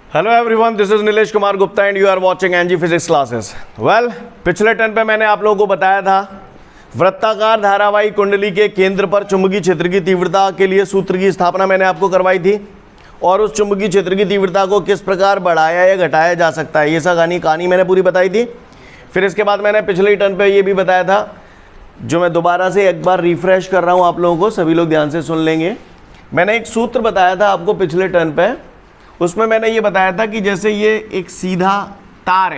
Hello everyone, this is Nilesh Kumar Gupta and you are watching NG physics classes. Well, पिछले turn पे मैंने आप लोगों को बताया था वृत्ताकार धारावाही कुंडली के केंद्र पर चुंबकीय क्षेत्र की तीव्रता के लिए सूत्र की स्थापना मैंने आपको करवाई थी और उस चुंबकीय क्षेत्र की तीव्रता को किस प्रकार बढ़ाया या घटाया जा सकता है, ये सब कहानी मैंने पूरी बताई थी। फिर इसके बाद मैंने पिछले टर्न पे ये भी बताया था, जो मैं दोबारा से एक बार रिफ्रेश कर रहा हूँ आप लोगों को, सभी लोग ध्यान से सुन लेंगे। मैंने एक सूत्र बताया था आपको पिछले टर्न पे, उसमें मैंने ये बताया था कि जैसे ये एक सीधा तार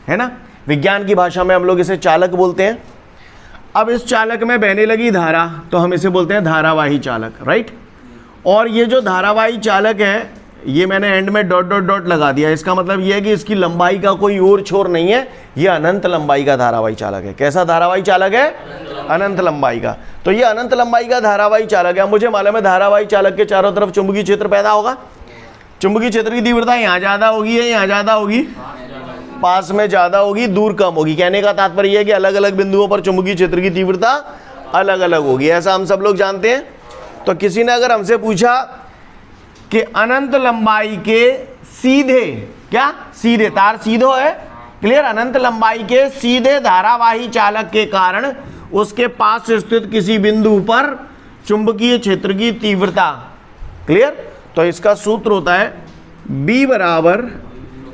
है ना, विज्ञान की भाषा में हम लोग इसे चालक बोलते हैं। अब इस चालक में बहने लगी धारा तो हम इसे बोलते हैं धारावाही चालक, राइट। और ये जो धारावाही चालक है, ये मैंने एंड में डॉट डॉट डॉट लगा दिया। इसका मतलब ये है कि इसकी लंबाई का कोई ओर छोर नहीं है, ये अनंत लंबाई का धारावाही चालक है। कैसा धारावाही चालक है? अनंत लंबाई का। तो ये अनंत लंबाई का धारावाही चालक है। मुझे मालूम है धारावाही चालक के चारों तरफ चुंबकीय क्षेत्र पैदा होगा। चुंबकीय क्षेत्र की तीव्रता यहाँ ज़्यादा होगी या यहाँ ज़्यादा होगी? पास में ज़्यादा होगी, दूर कम होगी। कहने का तात्पर्य है कि अलग अलग बिंदुओं पर चुंबकीय क्षेत्र की तीव्रता अलग अलग होगी, ऐसा हम सब लोग जानते हैं। तो किसी ने अगर हमसे पूछा कि अनंत लंबाई के सीधे, क्या सीधे तार सीधो है, क्लियर, अनंत लंबाई के सीधे धारावाही चालक के कारण उसके पास स्थित किसी बिंदु पर चुंबकीय क्षेत्र की तीव्रता, क्लियर। तो इसका सूत्र होता है B बराबर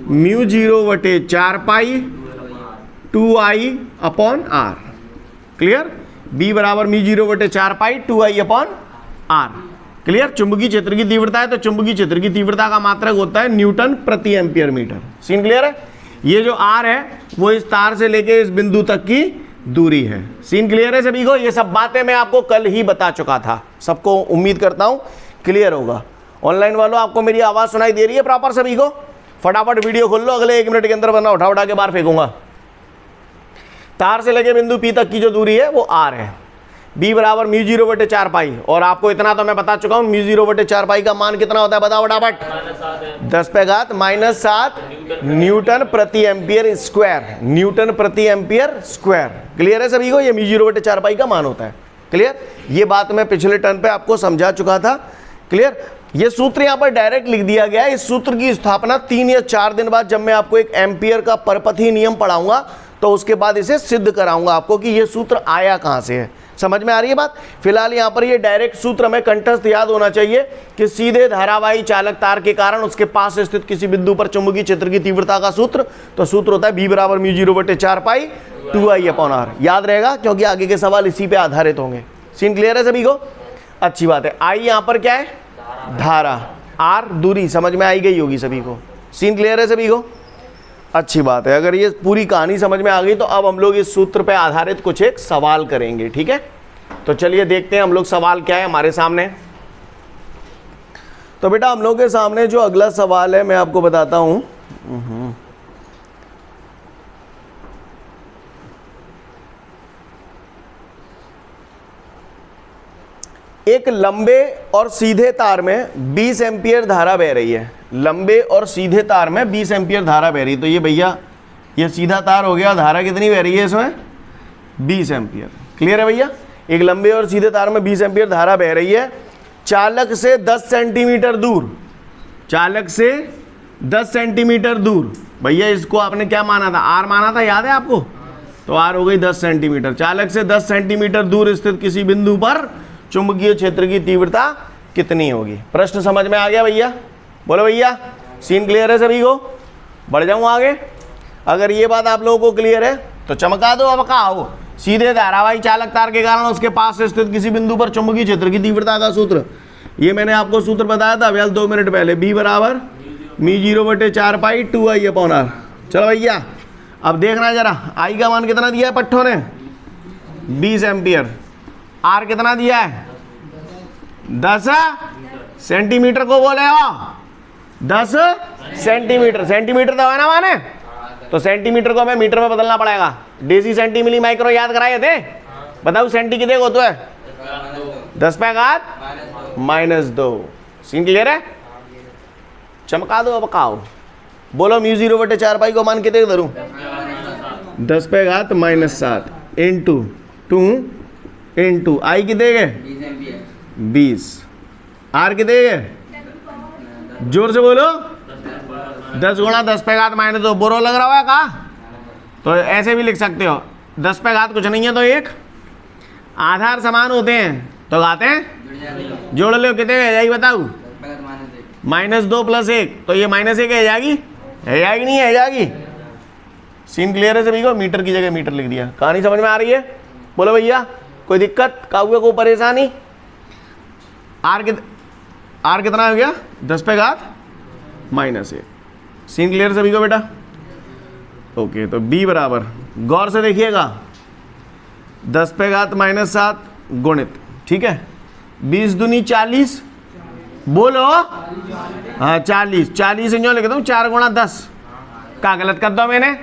μ0/4 पाई 2I upon R, clear. B बराबर μ0/4 पाई 2I अपॉन R, क्लियर। चुंबकीय क्षेत्र की तीव्रता है तो चुंबकीय क्षेत्र की तीव्रता का मात्रक होता है न्यूटन प्रति एम्पियर मीटर। सीन क्लियर है? ये जो R है वो इस तार से लेके इस बिंदु तक की दूरी है। सीन क्लियर है सभी को? ये सब बातें मैं आपको कल ही बता चुका था, सबको उम्मीद करता हूं क्लियर होगा। ऑनलाइन वालों, आपको मेरी आवाज सुनाई दे रही है प्रॉपर सभी को? फटाफट वीडियो खोल लो, अगले 1 मिनट के अंदर वरना उठा के बाहर फेंकूंगा। तार से लेके बिंदु P तक की जो दूरी है वो R है। B बराबर μ0/4 पाई, और आपको इतना तो मैं बता चुका हूं, μ0/4 पाई का मान कितना होता है बताओ फटाफट? 10⁻⁻⁷ न्यूटन प्रति एम्पियर स्क्वायर, न्यूटन प्रति एम्पियर स्क्वायर। क्लियर है सभी को? ये μ0/4 पाई का मान होता है, क्लियर। ये बात मैं पिछले टर्न पे आपको समझा चुका था, क्लियर। ये सूत्र यहाँ पर डायरेक्ट लिख दिया गया है। इस सूत्र की स्थापना 3 या 4 दिन बाद जब मैं आपको एक एम्पियर का परपथी नियम पढ़ाऊंगा तो उसके बाद इसे सिद्ध कराऊंगा आपको कि ये सूत्र आया कहाँ से है। समझ में आ रही है बात? फिलहाल यहाँ पर ये डायरेक्ट सूत्र हमें कंठस्थ याद होना चाहिए कि सीधे धारावाही चालक तार के कारण उसके पास स्थित किसी बिंदु पर चुंबकीय क्षेत्र की तीव्रता का सूत्र, तो सूत्र होता है B बराबर μ0/4 पाई 2I अपॉन R। याद रहेगा क्योंकि आगे के सवाल इसी पे आधारित होंगे। सीन क्लियर है सभी को? अच्छी बात है। I यहाँ पर क्या है? धारा, R दूरी, समझ में आई गई होगी सभी को। सीन क्लियर है सभी को? अच्छी बात है। अगर ये पूरी कहानी समझ में आ गई तो अब हम लोग इस सूत्र पे आधारित कुछ एक सवाल करेंगे, ठीक है। तो चलिए देखते हैं हम लोग सवाल क्या है हमारे सामने। तो बेटा हम लोग के सामने जो अगला सवाल है मैं आपको बताता हूं। एक लंबे और सीधे तार में 20 एम्पियर धारा बह रही है। लंबे और सीधे तार में 20 एम्पियर धारा बह रही है। तो ये भैया ये सीधा तार हो गया, धारा कितनी बह रही है इसमें? 20 एम्पियर। क्लियर है भैया? एक लंबे और सीधे तार में 20 एम्पियर धारा बह रही है। चालक से 10 सेंटीमीटर दूर, चालक से 10 सेंटीमीटर दूर, भैया इसको आपने क्या माना था? R माना था, याद है आपको? तो R हो गई 10 सेंटीमीटर। चालक से 10 सेंटीमीटर दूर स्थित किसी बिंदु पर चुंबकीय क्षेत्र की तीव्रता कितनी होगी? प्रश्न समझ में आ गया भैया? बोलो भैया। सीन क्लियर है सभी को? बढ़ जाऊं आगे? अगर ये बात आप लोगों को क्लियर है तो चमका दो, अब कहा हो। सीधे धारावाही चालक तार के कारण उसके पास स्थित किसी बिंदु पर चुंबकीय क्षेत्र की तीव्रता का सूत्र, ये मैंने आपको सूत्र बताया था अभी 2 मिनट पहले। B बराबर μ0/4 पाई 2I अपॉन R। चलो भैया अब देखना जरा, I का मान कितना दिया है पट्ठों ने? 20 एम्पियर। R कितना दिया है? 10 सेंटीमीटर को बोले हो, 10 सेंटीमीटर। सेंटीमीटर तो है ना माने, तो सेंटीमीटर को हमें मीटर में बदलना पड़ेगा। डेसी सेंटी मिली माइक्रो याद कराए थे? बताओ सेंटी कितने को होता है? 10⁻⁻²। सीन क्लियर है? चमका दो, अब काओ बोलो μ0/4 पाई को मान कितने धरूं? 10⁻⁻7 इंटू 2 इंटू I कितने गए? 20। R कितने गए? जोर से बोलो, 10 गुणा 10 पे घात माइनस 2 बुरा लग रहा है का? तो ऐसे भी लिख सकते हो 10 पे घात कुछ नहीं है तो 1। आधार समान होते हैं तो घातें जोड़ लो, कितने आ जाएगी बताओ? -2 + 1, तो ये -1 है जाएगी, है जाएगी नहीं है जाएगी? सीन क्लियर है सभी को? मीटर की जगह मीटर लिख दिया। कहानी समझ में आ रही है? बोलो भैया कोई दिक्कत, काहुए को परेशानी? आर कितना हो गया? 10 पे घात -1। सीन क्लियर सभी को बेटा? ओके, तो b बराबर, गौर से देखिएगा, 10 पे घात -7 गुणित, ठीक है, 20 दूनी 40, बोलो हाँ 40 इंजो लिख दूँ 4 गुणा 10 का गलत कर दो मैंने,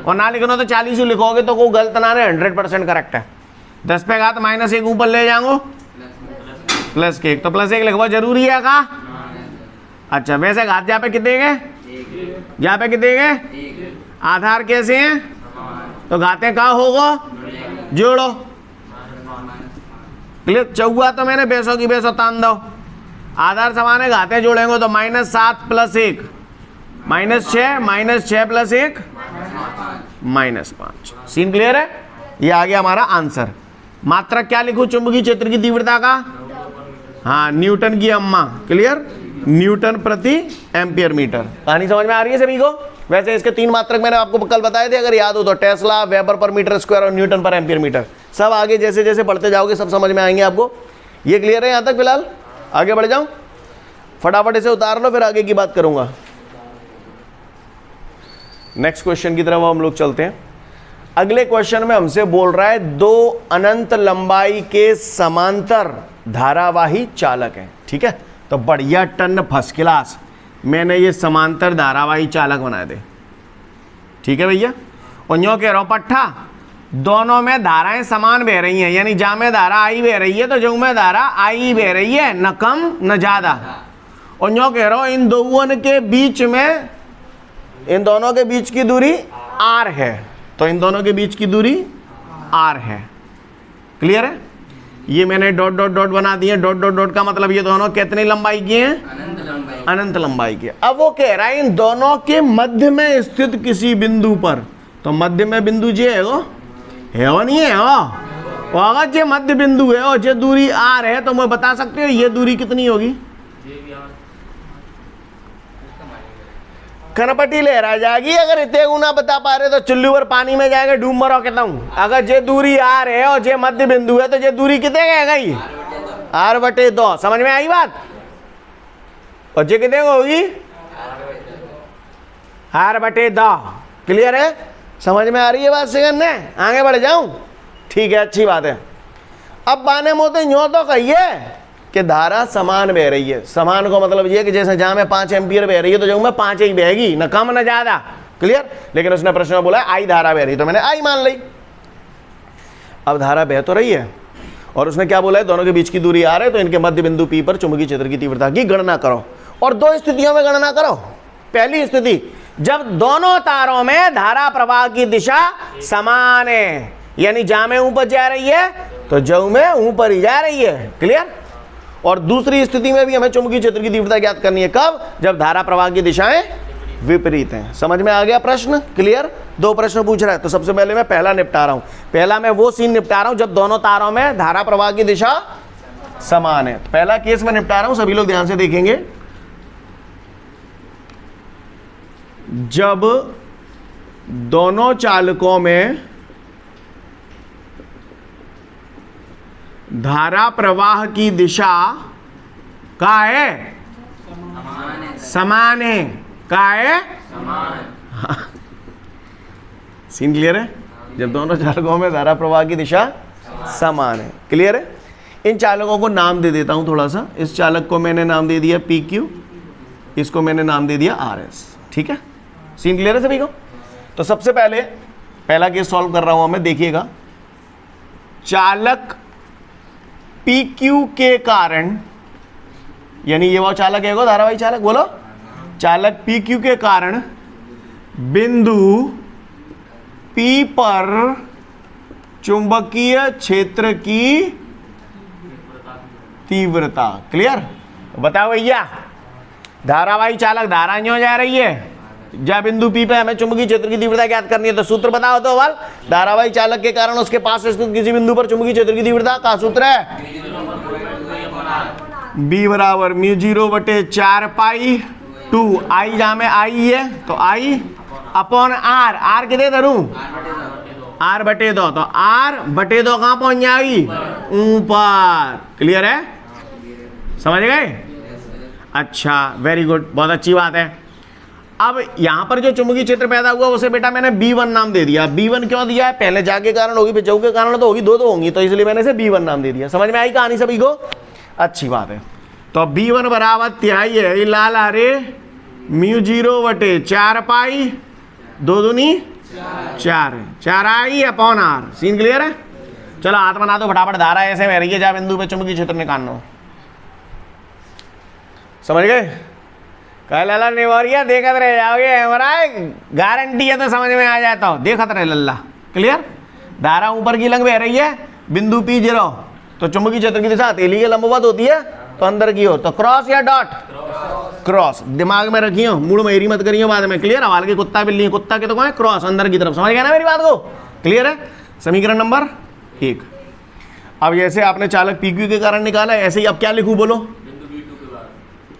और ना लिखना तो 40 लिखोगे तो कोई गलत ना रहे, 100% करेक्ट है। 10 पे घात -1 ऊपर ले जाऊंगो +1, तो +1 लिखवा जरूरी है का? अच्छा, वैसे घात जहाँ पे कितने गए? यहाँ पे कितने गए? आधार कैसे हैं तो घातें कहाँ होगा? जोड़ो। क्लियर? चौवा तो मैंने बेसों की बेसों तान दो, आधार समान है, घातें जोड़ेंगे तो -7 + 1 -6, -6 + 1 -5। सीन क्लियर है? ये आ गया हमारा आंसर। मात्रक क्या लिखूं चुंबकीय क्षेत्र की तीव्रता का? हाँ, न्यूटन की अम्मा। क्लियर? न्यूटन प्रति एम्पियर मीटर। कहानी समझ में आ रही है सभी को? वैसे इसके 3 मात्रक मैंने आपको कल बताए थे, अगर याद हो तो, tesla, weber per metre square और न्यूटन पर एम्पियर मीटर। सब आगे जैसे जैसे पढ़ते जाओगे सब समझ में आएंगे आपको। ये क्लियर है यहाँ तक? फिलहाल आगे बढ़ जाऊं, फटाफट इसे उतार लो, फिर आगे की बात करूंगा। नेक्स्ट क्वेश्चन की तरफ हम लोग चलते हैं। अगले क्वेश्चन में हमसे बोल रहा है 2 अनंत लंबाई के समांतर धारावाही चालक हैं, ठीक है? तो बढ़िया टन फर्स्ट क्लास मैंने ये समांतर धारावाही चालक बनाए थे, ठीक है भैया? और यूं कह रहा हूं पट्ठा, दोनों में धाराएं समान बह रही हैं, यानी जहां में धारा आई बह रही है तो जो में धारा आई बह रही है, न कम न ज्यादा। और यूं कह रहा हूं इन दोनों के बीच में, इन दोनों के बीच की दूरी r है, तो इन दोनों के बीच की दूरी r है। क्लियर है? ये मैंने डॉट डॉट डॉट बना दिए। डॉट डॉट डॉट का मतलब ये दोनों कितनी लंबाई की हैं? अनंत लंबाई की। अब वो कह रहा है इन दोनों के मध्य में स्थित किसी बिंदु पर, तो मध्य में बिंदु जे है वो नहीं है वो, अगर जे मध्य बिंदु है और जे दूरी r है, तो मैं बता सकते हो ये दूरी कितनी होगी? कनपटी लहरा जाएगी। अगर इतने गुना बता पा रहे तो चुल्लू पर पानी में जाएंगे डूब मरो कहता हूँ। अगर जे दूरी r है और जे मध्य बिंदु है तो जे दूरी कितने गई? r/2। समझ में आई बात? और जे कितने होगी? r/2। क्लियर है? समझ में आ रही है बात से? करने आगे बढ़ जाऊं? ठीक है, अच्छी बात है। अब बाने मोते यूं तो कहिए कि धारा समान बह रही है। समान को मतलब ये कि जैसे जहां में 5 एम्पियर बह रही है तो जो में 5 ही बहेगी, न कम न ज्यादा। क्लियर? लेकिन उसने प्रश्न में बोला आई धारा बह रही, तो मैंने आई मान ली। अब धारा बह तो रही है और उसने क्या बोला है? दोनों के बीच की दूरी r है, तो इनके मध्य बिंदु P पर चुंबकीय क्षेत्र की तीव्रता की गणना करो। और 2 स्थितियों में गणना करो। पहली स्थिति, जब दोनों तारों में धारा प्रवाह की दिशा समान है, यानी जहां में ऊपर जा रही है तो जऊ में ऊपर ही जा रही है। क्लियर? और दूसरी स्थिति में भी हमें चुंबकीय क्षेत्र की तीव्रता ज्ञात करनी है। कब? जब धारा प्रवाह की दिशाएं विपरीत हैं। समझ में आ गया प्रश्न? क्लियर? 2 प्रश्न पूछ रहा है, तो सबसे पहले मैं पहला निपटा रहा हूं। पहला मैं वो सीन निपटा रहा हूं जब दोनों तारों में धारा प्रवाह की दिशा समान है। पहला केस में निपटा रहा हूं, सभी लोग ध्यान से देखेंगे। जब दोनों चालकों में धारा प्रवाह की दिशा का है? समान है। का है? सीन क्लियर है? जब दोनों चालकों में धारा प्रवाह की दिशा समान है। क्लियर है? इन चालकों को नाम दे देता हूं थोड़ा सा। इस चालक को मैंने नाम दे दिया PQ, इसको मैंने नाम दे दिया RS। ठीक है? सीन क्लियर है सभी को? तो सबसे पहले पहला केस सॉल्व कर रहा हूं मैं, देखिएगा। चालक PQ के कारण, यानी ये वो चालक है, धारावाही चालक, बोलो। चालक PQ के कारण बिंदु P पर चुंबकीय क्षेत्र की तीव्रता। क्लियर? बताओ भैया, धारावाही चालक धारा क्यों जा रही है? जब बिंदु P पे हमें चुंबकीय क्षेत्र की तीव्रता ज्ञात करनी है तो सूत्र बताओ तो वाल। धारावाही चालक के कारण उसके पास स्थित किसी बिंदु पर चुंबकीय क्षेत्र की तीव्रता का सूत्र है B बराबर μ0/4 पाई 2 I, जहां में I है तो I अपॉन R। R कितने धरूं? R बटे 2, तो R बटे 2 कहां पहुंच जाएगी? ऊपर। क्लियर है? समझ गए? अच्छा, वेरी गुड, बहुत अच्छी बात है। अब यहां पर जो चुंबकीय क्षेत्र पैदा हुआ उसे बेटा मैंने B1 नाम दे दिया। B1 क्यों दिया है? पहले जा के कारण होगी, फिर जाऊ के कारण तो होगी, दो होंगी, तो इसलिए मैंने इसे B1 नाम दे दिया। समझ में आई कहानी सभी को? अच्छी बात है। तो B1 बराबर तिहाई है लाल अरे μ0/4 पाई 2 दूनी 4 आई अपॉन R। सीन क्लियर है? चलो हाथ बना दो फटाफट। धारा ऐसे में रही है जहाँ बिंदु पे चुंबकीय क्षेत्र निकालना हो। समझ गए? कल लल्ला नेवरिया देखत रह जाओगे, हमारा गारंटी है तो समझ में आ जाता हो। देखत रहे लल्ला। क्लियर? धारा ऊपर की लंग बह रही है, बिंदु P0, तो चुंबकीय क्षेत्र की दिशा हथेली के लंबवत होती है तो अंदर की ओर, तो क्रॉस या डॉट? क्रॉस। दिमाग में रखियो, मूड मेरी मत करियो बाद में। क्लियर? हवाल के कुत्ता बिल्ली, कुत्ता के तो कौन है? क्रॉस, अंदर की तरफ। समझ गया ना मेरी बात को? क्लियर है? समीकरण नंबर 1। अब जैसे आपने चालक PQ के कारण निकाला, ऐसे ही अब क्या लिखूं बोलो?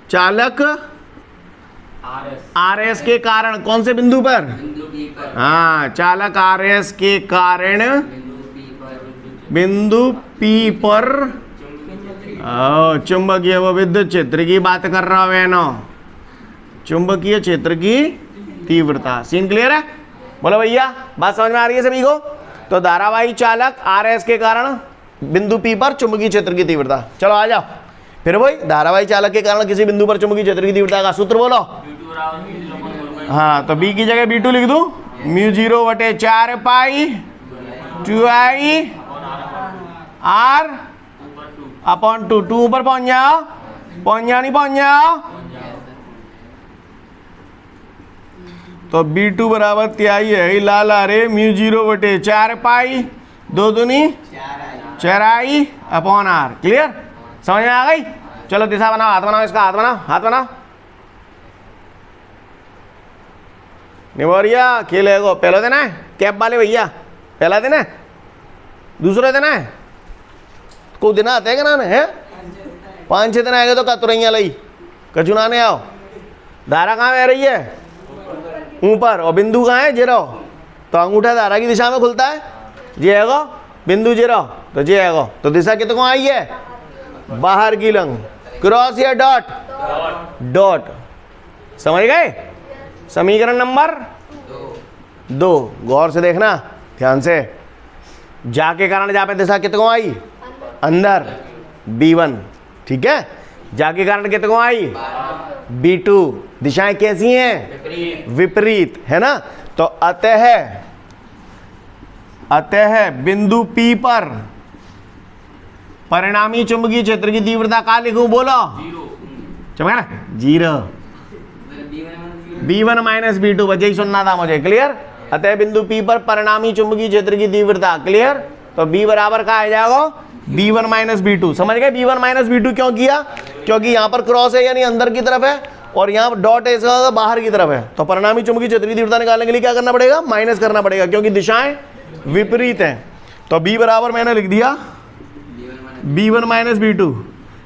चालक RS के कारण कौन से बिंदु पर? हाँ, चालक RS के कारण बिंदु P पर चुंबकीय व विद्युत क्षेत्र की बात कर रहा है ना, चुंबकीय क्षेत्र की तीव्रता। सीन क्लियर है? बोलो भैया, बात समझ में आ रही है सभी को? तो धारावाही चालक RS के कारण बिंदु P पर चुंबकीय क्षेत्र की तीव्रता। चलो आ जाओ फिर वही, धारावाही चालक के कारण किसी बिंदु पर चुंबकीय क्षेत्र की तीव्रता का सूत्र बोलो। हाँ, तो B की जगह B2 लिख दूं, μ0/4 पाई 2I R अपॉन 2। 2 ऊपर पहुंच जाओ, नहीं पहुंच जाओ। तो B2 बराबर तिहाई है लाल अरे μ0/4 पाई 2 दूनी 4I अपॉन R। क्लियर? समझ में आ गई? चलो दिशा बनाओ, हाथ बनाओ, इसका हाथ बनाओ, हाथ बनाओ। निवरिया खेलेगो, पहला दिन है कैब वाले भैया, पहला दिन है, दूसरा दिन है, को दिन आते हैं ना है? 5-6 दिन आएगा तो कतुरैया लई कचुनाने आओ। धारा कहाँ बह रही है? ऊपर। और बिंदु कहाँ है? 0। तो अंगूठा धारा की दिशा में खुलता है, जे आएगा बिंदु 0, तो जे आएगा। तो दिशा कितने आई है? बाहर की लंग। क्रॉस या डॉट? डॉट। समझ गए? समीकरण नंबर 2। गौर से देखना, ध्यान से। जा के कारण जहां पे दिशा कितने आई? अंदर, B1। ठीक है? जा के कारण कितने आई? B2। दिशाएं कैसी हैं? विपरीत, है ना? तो अतः बिंदु P पर परिणामी चुंबकीय क्षेत्र की तीव्रता का लिखूं बोलो? 0। ना 0। B1 माइनस B2, वजह ही सुनना था मुझे। क्लियर? अतः बिंदु P पर परिणामी चुंबकीय क्षेत्र की तीव्रता। क्लियर? तो B बराबर का आ जाएगा B1 माइनस B2। समझ गए? B1 माइनस B2 क्यों किया? क्योंकि यहाँ पर क्रॉस है यानी अंदर की तरफ है, और यहाँ डॉट है इसका बाहर की तरफ है। तो परिणामी चुंबकीय क्षेत्र की तीव्रता निकालने के लिए क्या करना पड़ेगा? माइनस करना पड़ेगा, क्योंकि दिशाएं विपरीत हैं। तो B बराबर मैंने लिख दिया B1 माइनस B2।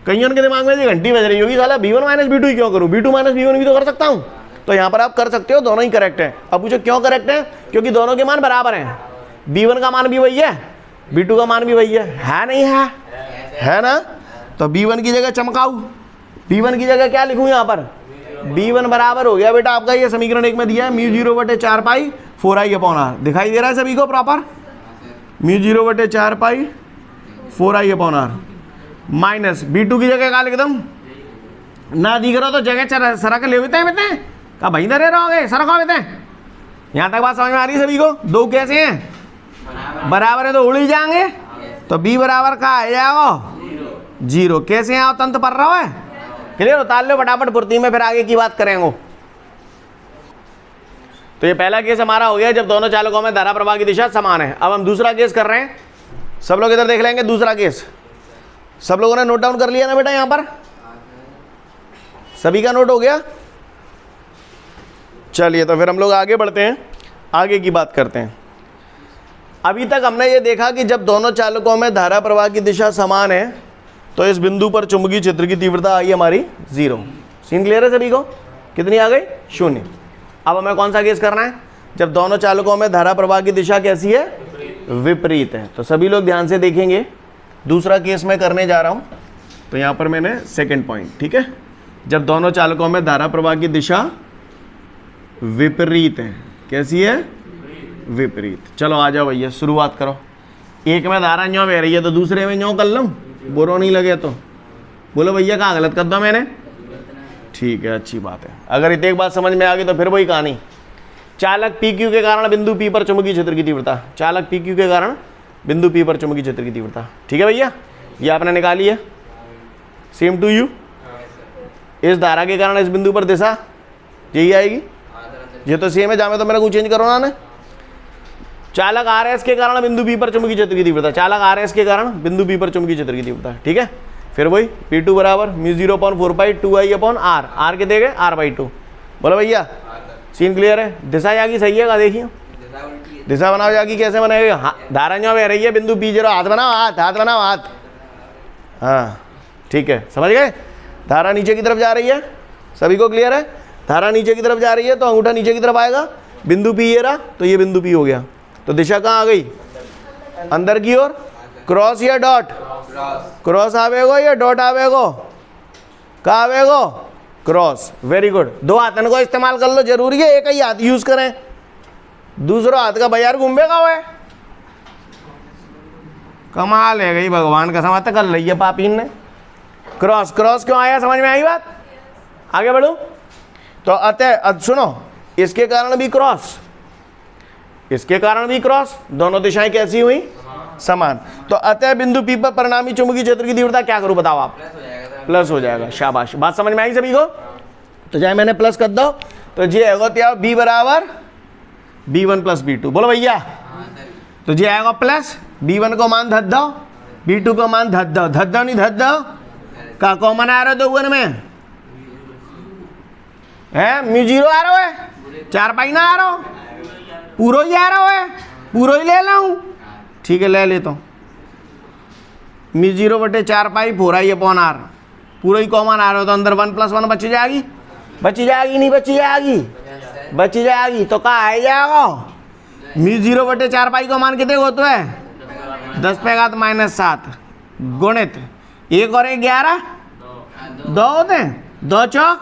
कहीं उनके दिमाग में घंटी बज रही होगी, साला B1 माइनस B2 ही क्यों करूँ? B2 माइनस B1 भी तो कर सकता हूँ। तो यहाँ पर आप कर सकते हो, दोनों ही करेक्ट है। अब पूछो क्यों करेक्ट है? क्योंकि दोनों के मान बराबर हैं। B1 का मान भी वही है, B2 का मान भी वही है नहीं है? है ना? तो B1 की जगह चमकाऊ, B1 की जगह क्या लिखूं यहाँ पर? B1 बराबर हो गया बेटा आपका, ये समीकरण 1 में दिया है μ0/4 पाई 4I अपॉन R। दिखाई दे रहा है सभी को प्रॉपर? μ0/4 पाई 4I upon R minus B2 की जगह क्या लिख दूं? ना दिख रहा तो जगह सरक ले बेते का भाई ना रहोगे, सरको बेते। यहाँ तक बात समझ में आ रही है सभी को? 2 कैसे हैं? बराबर है तो उड़ ही जाएंगे। तो B बराबर का आ जाओ 0। कैसे आओ? तंत्र पर रहा है। क्लियर? उतार लो फटाफट पूर्ति में, फिर आगे की बात करेंगे। तो ये पहला केस हमारा हो गया जब दोनों चालकों में धारा प्रवाह की दिशा समान है। अब हम दूसरा केस कर रहे हैं। सब लोग इधर देख लेंगे दूसरा केस। सब लोगों ने नोट डाउन कर लिया ना बेटा? यहाँ पर सभी का नोट हो गया? चलिए तो फिर हम लोग आगे बढ़ते हैं, आगे की बात करते हैं। अभी तक हमने ये देखा कि जब दोनों चालकों में धारा प्रवाह की दिशा समान है तो इस बिंदु पर चुंबकीय क्षेत्र की तीव्रता आई हमारी 0। सीन क्लियर है सभी को? कितनी आ गई? 0। अब हमें कौन सा केस करना है? जब दोनों चालकों में धारा प्रवाह की दिशा कैसी है? विपरीत है। तो सभी लोग ध्यान से देखेंगे, दूसरा केस मैं करने जा रहा हूं। तो यहां पर मैंने सेकंड पॉइंट, ठीक है, जब दोनों चालकों में धारा प्रवाह की दिशा विपरीत है। कैसी है? विपरीत। चलो आ जाओ भैया, शुरुआत करो। एक में धारा न्यों बह रही है तो दूसरे में न्यों कर लूं, बुरो नहीं लगे तो। बोलो भैया कहाँ गलत कर दो मैंने? ठीक है, अच्छी बात है। अगर इतने एक बात समझ में आ गई तो फिर वही कहानी। चालक PQ के कारण बिंदु P पर चुंबकीय क्षेत्र की तीव्रता। चालक PQ के कारण बिंदु P पर चुंबकीय क्षेत्र की तीव्रता। ठीक है भैया, ये आपने निकाली है। सेम टू यू, इस धारा के कारण इस बिंदु पर दिशा यही आएगी। ये तो सेम है, जहाँ में तो मेरा कुछ चेंज करो ना। चालक RS के कारण बिंदु P पर चुंबकीय क्षेत्र की तीव्रता। चालक RS के कारण बिंदु P पर चुंबकीय क्षेत्र की तीव्रता। ठीक है, फिर वही P2 बराबर μ0/4π2I/r। r के देंगे r/2। बोलो भैया, सीन क्लियर है? दिशा जागी सही है का? देखिए दिशा बनाओ जागी, कैसे बनाएगा? हाँ, धारा जो बह रही है बिंदु P0, हाथ बनाओ, हाथ बनाओ, हाथ। हाँ ठीक है, समझ गए? धारा नीचे की तरफ जा रही है, सभी को क्लियर है? धारा नीचे की तरफ जा रही है तो अंगूठा नीचे की तरफ आएगा। बिंदु P ये रहा तो ये बिंदु P हो गया। तो दिशा कहाँ आ गई? अंदर की ओर। क्रॉस या डॉट? क्रॉस आवेगो या डॉट आवेगो? कहाँ आवेगो? क्रॉस। Very good. दो हाथन को इस्तेमाल कर लो, जरूरी है एक ही हाथ यूज करें, दूसरा हाथ का बाजार घूमेगा हुआ है। कमाल है गई, भगवान का समझ कर ली है पापीन ने। क्रॉस, क्रॉस क्यों आया? समझ में आई बात? आगे बढ़ो। तो अतः सुनो, इसके कारण भी क्रॉस, इसके कारण भी क्रॉस, दोनों दिशाएं कैसी हुई? समान। तो अतः बिंदु P पर परिणामी चुंबकीय क्षेत्र की तीव्रता क्या करूं बताओ आप? प्लस हो जाएगा। शाबाश, बात समझ में आई सभी को? तो चाहे मैंने प्लस कर दो तो ये आएगा B बराबर B1 + B2। बोलो भैया, तो ये आएगा प्लस B1 को मान धद दो, B2 को मान धद दो। धद दो नहीं धद दो का कॉमन आ रहा है दोगुन में है? μ0 आ रहा है, 4π ना आ रहा हो, पूरा ही आ रहा है, पूरा ही ले लाऊं। ठीक है, ले लेता हूँ। μ0/4π 4I/r, पूरा ही कॉमन आ रहा हो तो अंदर 1 + 1 बची जाएगी। बची जाएगी नहीं बची जाएगी? बची जाएगी। तो कहाँ आ जाएगा? μ0/4π को मान कितने होते हैं? 10⁻⁻7 गुणित 1 और 1 11, 2 होते हैं, 2 चौक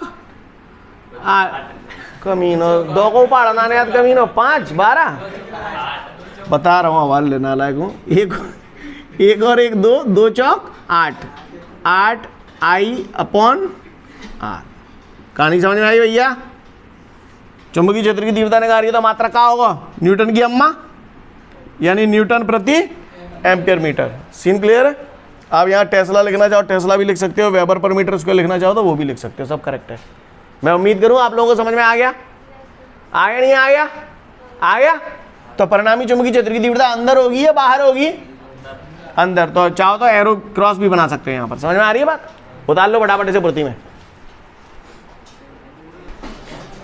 कमीनो, 2 को पढ़ना नहीं आता कमीनो, 5 12 बता रहा हूँ, हवाले लेना लायक हूँ। 1 और 1 2, 2 चौक 8, 8I/r। कहानी समझ में आई भैया? चुंबकीय क्षेत्र की तीव्रता निकाल रही है तो मात्रा क्या होगा? न्यूटन की अम्मा, यानी न्यूटन प्रति एम्पियर मीटर। सीन क्लियर है? आप यहाँ टेस्ला लिखना चाहो टेस्ला भी लिख सकते हो, वेबर पर मीटर उसको लिखना चाहो तो वो भी लिख सकते हो, सब करेक्ट है। मैं उम्मीद करूँ आप लोगों को समझ में आ गया। आ गया नहीं आ गया? आ गया। तो परिणामी चुंबकीय क्षेत्र की तीव्रता अंदर होगी या बाहर होगी? अंदर। तो चाहो तो एरो क्रॉस भी बना सकते हैं यहाँ पर। समझ में आ रही है बात? उतार लो फटाफट से पूर्ति में।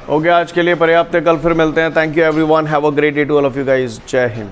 ओके, आज के लिए पर्याप्त है, कल फिर मिलते हैं। Thank you everyone, have a great day to all of you guys. जय हिंद।